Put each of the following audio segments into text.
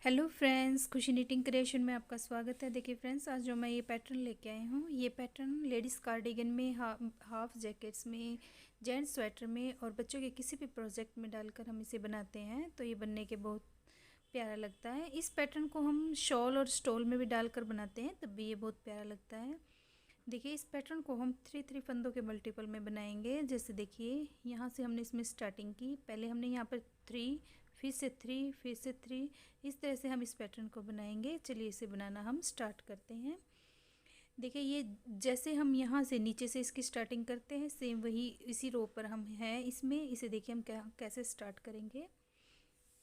Hello friends, खुशी knitting creation में आपका स्वागत है। देखिए फ्रेंड्स, आज जो मैं ये पैटर्न लेके आई हूँ, ये पैटर्न लेडीज़ कार्डिगन में, हाफ जैकेट्स में, जेंट्स स्वेटर में और बच्चों के किसी भी प्रोजेक्ट में डालकर हम इसे बनाते हैं तो ये बनने के बहुत प्यारा लगता है। इस पैटर्न को हम शॉल और स्टोल में भी डालकर बनाते हैं तब भी ये बहुत प्यारा लगता है। देखिए इस पैटर्न को हम 3 फंदों के मल्टीपल में बनाएंगे। जैसे देखिए यहाँ से हमने इसमें स्टार्टिंग की, पहले हमने यहाँ पर 3, फिर से 3, फिर से 3, इस तरह से हम इस पैटर्न को बनाएंगे। चलिए इसे बनाना हम स्टार्ट करते हैं। देखिए ये जैसे हम यहाँ से नीचे से इसकी स्टार्टिंग करते हैं, सेम वही इसी रो पर हम हैं इसमें। इसे देखिए हम कैसे स्टार्ट करेंगे।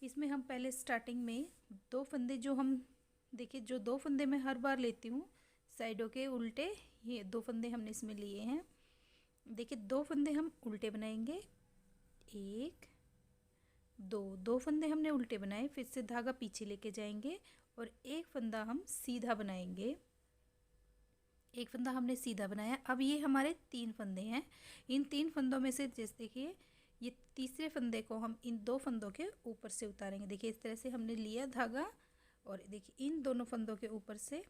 इसमें हम पहले स्टार्टिंग में 2 फंदे, जो हम देखिए जो 2 फंदे मैं हर बार लेती हूँ साइडों के उल्टे, ये 2 फंदे हमने इसमें लिए हैं। देखिए 2 फंदे हम उल्टे बनाएंगे, 1 2 फंदे हमने उल्टे बनाए, फिर से धागा पीछे लेके जाएंगे और एक फंदा हम सीधा बनाएंगे। एक फंदा हमने सीधा बनाया। अब ये हमारे 3 फंदे हैं। इन 3 फंदों में से जैसे देखिए ये तीसरे फंदे को हम इन 2 फंदों के ऊपर से उतारेंगे। देखिए इस तरह से हमने लिया धागा और देखिए इन दोनों फंदों के ऊपर से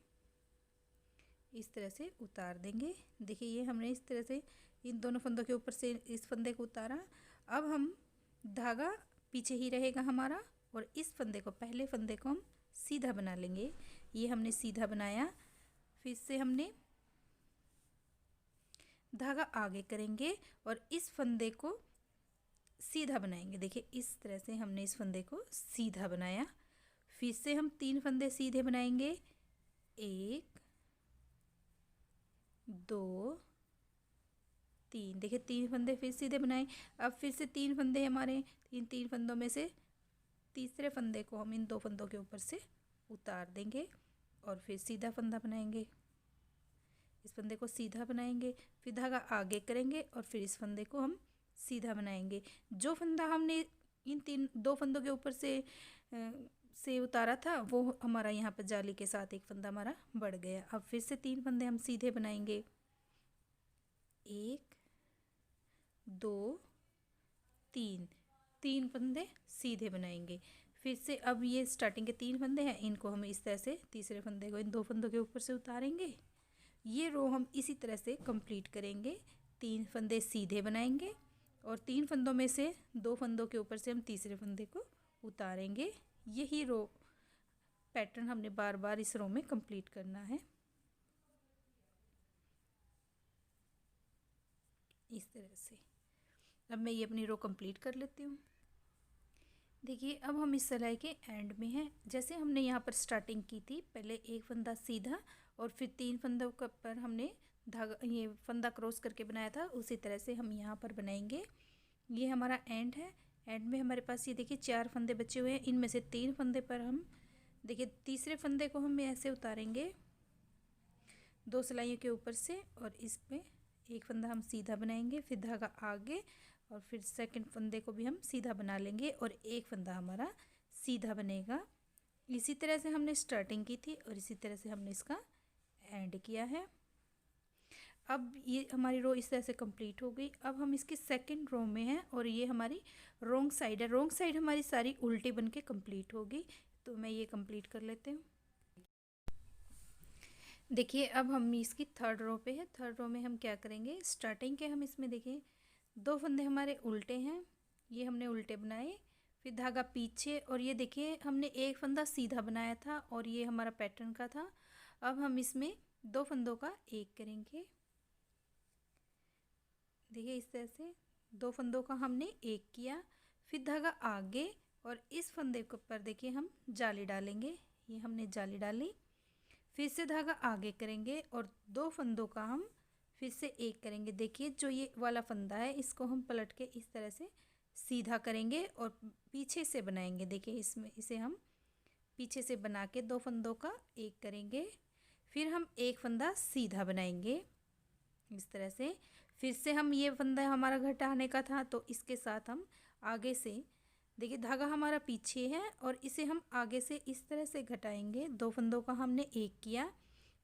इस तरह से उतार देंगे। देखिए ये हमने इस तरह से इन दोनों फंदों के ऊपर से इस फंदे को उतारा। अब हम धागा पीछे ही रहेगा हमारा और इस फंदे को, पहले फंदे को हम सीधा बना लेंगे। ये हमने सीधा बनाया, फिर से हमने धागा आगे करेंगे और इस फंदे को सीधा बनाएंगे। देखिए इस तरह से हमने इस फंदे को सीधा बनाया। फिर से हम 3 फंदे सीधे बनाएंगे, 1 2 3। देखिए 3 फंदे फिर सीधे बनाए। अब फिर से 3 फंदे हमारे, इन 3 फंदों में से तीसरे फंदे को हम इन 2 फंदों के ऊपर से उतार देंगे और फिर सीधा फंदा बनाएंगे। इस फंदे को सीधा बनाएंगे, फिर धागा आगे करेंगे और फिर इस फंदे को हम सीधा बनाएंगे। जो फंदा हमने इन 2 फंदों के ऊपर से उतारा था वो हमारा यहाँ पर जाली के साथ एक फंदा हमारा बढ़ गया। अब फिर से 3 फंदे हम सीधे बनाएंगे, 1 2 3 फंदे सीधे बनाएंगे। फिर से अब ये स्टार्टिंग के 3 फंदे हैं, इनको हम इस तरह से तीसरे फंदे को इन 2 फंदों के ऊपर से उतारेंगे। ये रो हम इसी तरह से कंप्लीट करेंगे। 3 फंदे सीधे बनाएंगे और 3 फंदों में से 2 फंदों के ऊपर से हम तीसरे फंदे को उतारेंगे। यही रो पैटर्न हमने बार बार इस रो में कंप्लीट करना है, इस तरह से। अब मैं ये अपनी रो कंप्लीट कर लेती हूँ। देखिए अब हम इस सिलाई के एंड में हैं। जैसे हमने यहाँ पर स्टार्टिंग की थी, पहले एक फंदा सीधा और फिर 3 फंदों पर हमने धागा, ये फंदा क्रॉस करके बनाया था, उसी तरह से हम यहाँ पर बनाएंगे। ये हमारा एंड है। एंड में हमारे पास ये देखिए 4 फंदे बचे हुए हैं। इनमें से 3 फंदे पर हम देखिए तीसरे फंदे को हम ऐसे उतारेंगे 2 सिलाइयों के ऊपर से और इस पे एक फंदा हम सीधा बनाएंगे, फिर धागा आगे और फिर सेकंड फंदे को भी हम सीधा बना लेंगे और एक फंदा हमारा सीधा बनेगा। इसी तरह से हमने स्टार्टिंग की थी और इसी तरह से हमने इसका एंड किया है। अब ये हमारी रो इस तरह से कंप्लीट हो गई। अब हम इसकी सेकंड रो में हैं और ये हमारी रॉन्ग साइड है। रॉन्ग साइड हमारी सारी उल्टी बन के कंप्लीट होगी, तो मैं ये कंप्लीट कर लेती हूँ। देखिए अब हम इसकी थर्ड रो पे है। थर्ड रो में हम क्या करेंगे, स्टार्टिंग के हम इसमें देखिए 2 फंदे हमारे उल्टे हैं, ये हमने उल्टे बनाए, फिर धागा पीछे और ये देखिए हमने एक फंदा सीधा बनाया था और ये हमारा पैटर्न का था। अब हम इसमें 2 फंदों का एक करेंगे। देखिए इस तरह से 2 फंदों का हमने एक किया, फिर धागा आगे और इस फंदे के ऊपर देखिए हम जाली डालेंगे। ये हमने जाली डाली, फिर से धागा आगे करेंगे और 2 फंदों का हम फिर से एक करेंगे। देखिए जो ये वाला फंदा है इसको हम पलट के इस तरह से सीधा करेंगे और पीछे से बनाएंगे। देखिए इसमें इसे हम पीछे से बना के 2 फंदों का एक करेंगे, फिर हम एक फंदा सीधा बनाएंगे इस तरह से। फिर से हम, ये फंदा हमारा घटाने का था तो इसके साथ हम आगे से, देखिए धागा हमारा पीछे है और इसे हम आगे से इस तरह से घटाएंगे। 2 फंदों का हमने एक किया,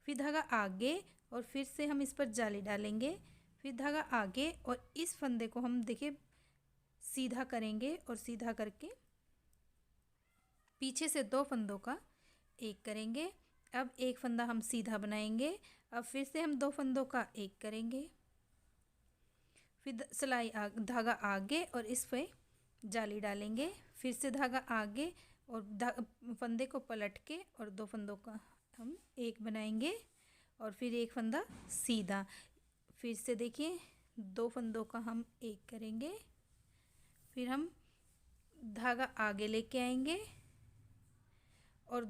फिर धागा आगे और फिर से हम इस पर जाली डालेंगे, फिर धागा आगे और इस फंदे को हम देखिए सीधा करेंगे और सीधा करके पीछे से 2 फंदों का एक करेंगे। अब एक फंदा हम सीधा बनाएंगे। अब फिर से हम 2 फंदों का एक करेंगे। फिर सिलाई धागा आगे और इस पे जाली डालेंगे। फिर से धागा आगे और फंदे को पलट के और 2 फंदों का हम एक बनाएंगे और फिर एक फंदा सीधा। फिर से देखिए 2 फंदों का हम एक करेंगे। फिर हम धागा आगे लेके आएंगे और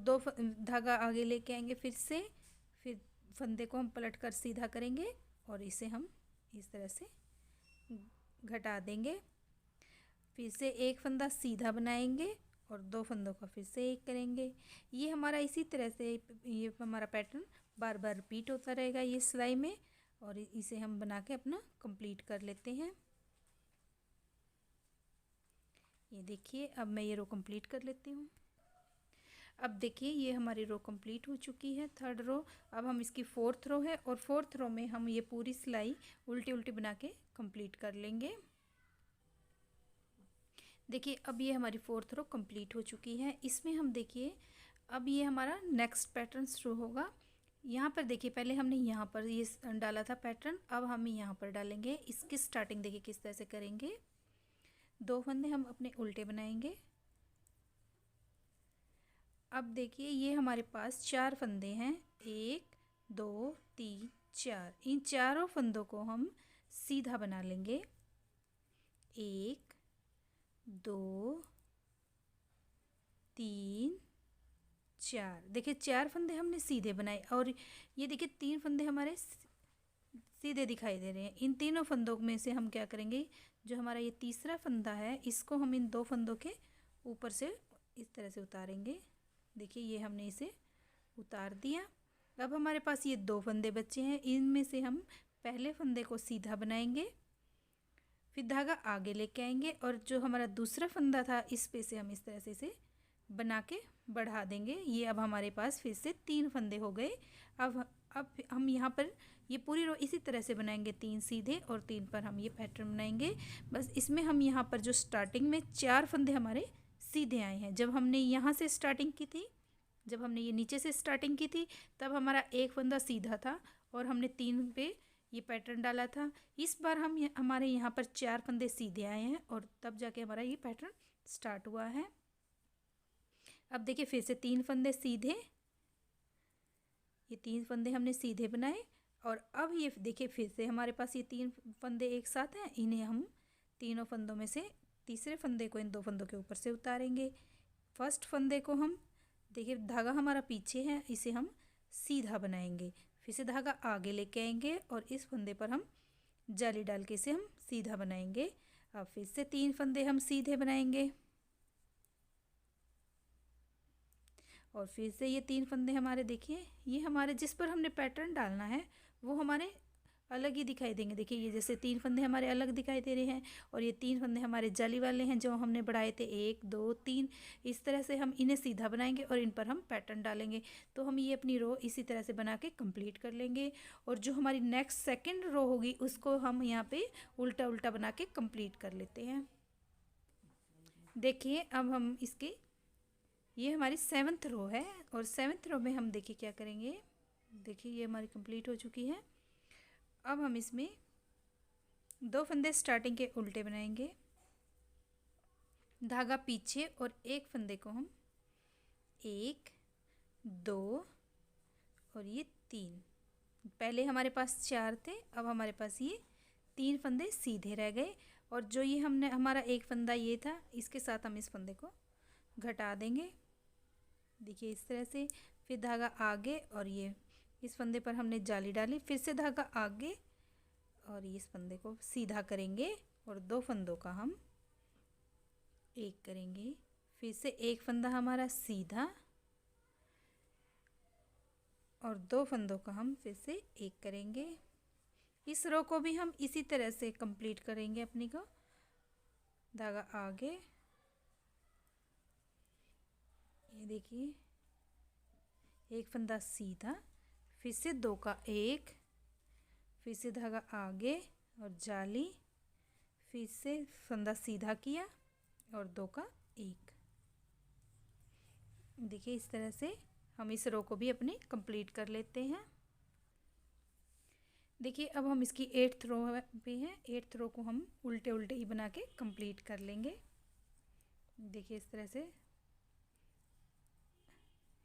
धागा आगे लेके आएंगे। फिर फंदे को हम पलट कर सीधा करेंगे और इसे हम इस तरह से घटा देंगे। फिर से एक फंदा सीधा बनाएंगे और 2 फंदों का फिर से एक करेंगे। ये हमारा इसी तरह से ये हमारा पैटर्न बार बार रिपीट होता रहेगा ये सिलाई में, और इसे हम बना के अपना कंप्लीट कर लेते हैं। ये देखिए अब मैं ये रो कंप्लीट कर लेती हूँ। अब देखिए ये हमारी रो कंप्लीट हो चुकी है, 3rd रो। अब हम इसकी 4th रो है और 4th रो में हम ये पूरी सिलाई उल्टी उल्टी बना के कंप्लीट कर लेंगे। देखिए अब ये हमारी 4th रो कंप्लीट हो चुकी है। इसमें हम देखिए अब ये हमारा नेक्स्ट पैटर्न शुरू होगा। यहाँ पर देखिए पहले हमने यहाँ पर ये डाला था पैटर्न, अब हम यहाँ पर डालेंगे। इसकी स्टार्टिंग देखिए किस तरह से करेंगे। 2 फंदे हम अपने उल्टे बनाएंगे। अब देखिए ये हमारे पास 4 फंदे हैं, 1 2 3 4। इन चारों फंदों को हम सीधा बना लेंगे। 1 2 3 4। देखिए 4 फंदे हमने सीधे बनाए और ये देखिए 3 फंदे हमारे सीधे दिखाई दे रहे हैं। इन तीनों फंदों में से हम क्या करेंगे, जो हमारा ये तीसरा फंदा है इसको हम इन 2 फंदों के ऊपर से इस तरह से उतारेंगे। देखिए ये हमने इसे उतार दिया। अब हमारे पास ये 2 फंदे बचे हैं, इनमें से हम पहले फंदे को सीधा बनाएंगे। फिर धागा आगे लेके आएंगे और जो हमारा दूसरा फंदा था इस पे से हम इस तरह से इसे बना के बढ़ा देंगे। ये अब हमारे पास फिर से 3 फंदे हो गए। अब हम यहाँ पर ये पूरी रो इसी तरह से बनाएंगे, 3 सीधे और 3 पर हम ये पैटर्न बनाएंगे। बस इसमें हम यहाँ पर जो स्टार्टिंग में 4 फंदे हमारे सीधे आए हैं। जब हमने यहाँ से स्टार्टिंग की थी, जब हमने ये नीचे से स्टार्टिंग की थी तब हमारा एक फंदा सीधा था और हमने 3 पे ये पैटर्न डाला था। इस बार हमारे यहाँ पर 4 फंदे सीधे आए हैं और तब जाके हमारा ये पैटर्न स्टार्ट हुआ है। अब देखिए फिर से 3 फंदे सीधे, ये 3 फंदे हमने सीधे बनाए और अब ये देखिए फिर से हमारे पास ये 3 फंदे एक साथ हैं। इन्हें हम तीनों फंदों में से तीसरे फंदे को इन 2 फंदों के ऊपर से उतारेंगे। फर्स्ट फंदे को हम देखिए धागा हमारा पीछे है, इसे हम सीधा बनाएंगे। फिर से धागा आगे लेके आएंगे और इस फंदे पर हम जाली डाल के इसे हम सीधा बनाएंगे। अब फिर से 3 फंदे हम सीधे बनाएंगे और फिर से ये 3 फंदे हमारे देखिए ये हमारे जिस पर हमने पैटर्न डालना है वो हमारे अलग ही दिखाई देंगे। देखिए ये जैसे 3 फंदे हमारे अलग दिखाई दे रहे हैं और ये 3 फंदे हमारे जाली वाले हैं जो हमने बढ़ाए थे 1 2 3। इस तरह से हम इन्हें सीधा बनाएंगे और इन पर हम पैटर्न डालेंगे। तो हम ये अपनी रो इसी तरह से बना के कंप्लीट कर लेंगे और जो हमारी नेक्स्ट सेकेंड रो होगी उसको हम यहाँ पे उल्टा उल्टा बना के कंप्लीट कर लेते हैं। देखिए अब हम इसकी ये हमारी 7th रो है और 7th रो में हम देखिए क्या करेंगे। देखिए ये हमारी कंप्लीट हो चुकी है। अब हम इसमें 2 फंदे स्टार्टिंग के उल्टे बनाएंगे, धागा पीछे और एक फंदे को हम 1 2 और ये 3। पहले हमारे पास 4 थे, अब हमारे पास ये 3 फंदे सीधे रह गए और जो ये हमने हमारा एक फंदा ये था इसके साथ हम इस फंदे को घटा देंगे। देखिए इस तरह से। फिर धागा आगे और ये इस फंदे पर हमने जाली डाली, फिर से धागा आगे और इस फंदे को सीधा करेंगे और 2 फंदों का हम एक करेंगे। फिर से एक फंदा हमारा सीधा और 2 फंदों का हम फिर से एक करेंगे। इस रो को भी हम इसी तरह से कंप्लीट करेंगे अपनी को। धागा आगे, ये देखिए एक फंदा सीधा, फिर से 2 का एक, फिर से धागा आगे और जाली, फिर से फंदा सीधा किया और 2 का एक। देखिए इस तरह से हम इस रो को भी अपनी कंप्लीट कर लेते हैं। देखिए अब हम इसकी 8th रो पे हैं, 8th रो को हम उल्टे उल्टे ही बना के कंप्लीट कर लेंगे। देखिए इस तरह से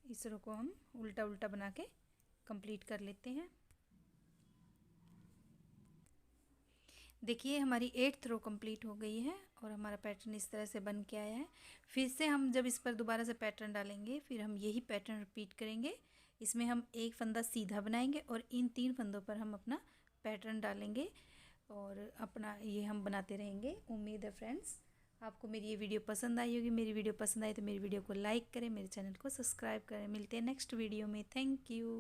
इस रो को हम उल्टा उल्टा बना के कंप्लीट कर लेते हैं। देखिए हमारी 8th रो कंप्लीट हो गई है और हमारा पैटर्न इस तरह से बन के आया है। फिर से हम जब इस पर दोबारा से पैटर्न डालेंगे फिर हम यही पैटर्न रिपीट करेंगे। इसमें हम एक फंदा सीधा बनाएंगे और इन 3 फंदों पर हम अपना पैटर्न डालेंगे और अपना ये हम बनाते रहेंगे। उम्मीद है फ्रेंड्स आपको मेरी ये वीडियो पसंद आई होगी। मेरी वीडियो पसंद आई तो मेरी वीडियो को लाइक करें, मेरे चैनल को सब्सक्राइब करें। मिलते हैं नेक्स्ट वीडियो में। Thank you.